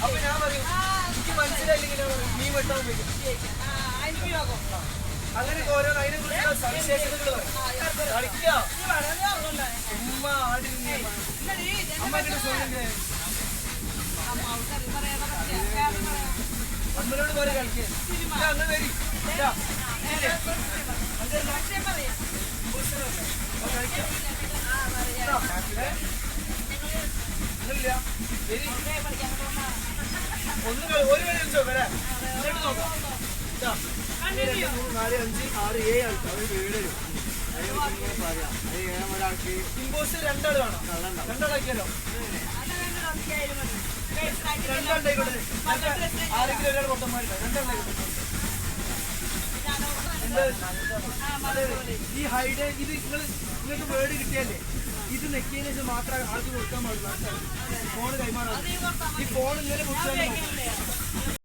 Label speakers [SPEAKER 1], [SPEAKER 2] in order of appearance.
[SPEAKER 1] അപ്പൊ ഞാൻ പറയും എനിക്ക് മനസ്സിലായില്ലെങ്കിൽ മീൻ വെട്ടാൻ പറ്റും. അങ്ങനെ ഓരോ അതിനെ കുറിച്ചുള്ള സവിശേഷതകൾ കളിക്കുക. ഉമ്മ ആടി അമ്മയുടെ സോണിന്റെ അമ്മനോട് പോലെ കളിക്കുക. അങ്ങനെ വരി ഒന്ന് ഒരു കളി വെച്ചോ വരാ. എന്നിട്ട് നോക്കാം. 1 2 3 4 5 6 7 ആൾക്ക് അവർ വീട് പറയാം. ഒരാൾക്ക് ഇമ്പോസ് 2 ആൾ വേണം. 2 ആളാക്കിയാലോ? 2 ആളുണ്ടായിക്കോട്ടെ. ആരെങ്കിലും ഒരാൾ പൊട്ടന്മാരുണ്ടോ? 2 ആളുണ്ടായിക്കോട്ടെ. ഈ ഹൈഡ് ഇത് നിങ്ങൾക്ക് വേർഡ് കിട്ടിയല്ലേ, ഇത് നെക്കിയതിനു ശേഷം മാത്രമേ ആൾക്ക് കൊടുക്കാൻ പാടുള്ളൂ. ഫോൺ കൈമാറാം. ഈ ഫോൺ ഇങ്ങനെ കൊടുത്താൽ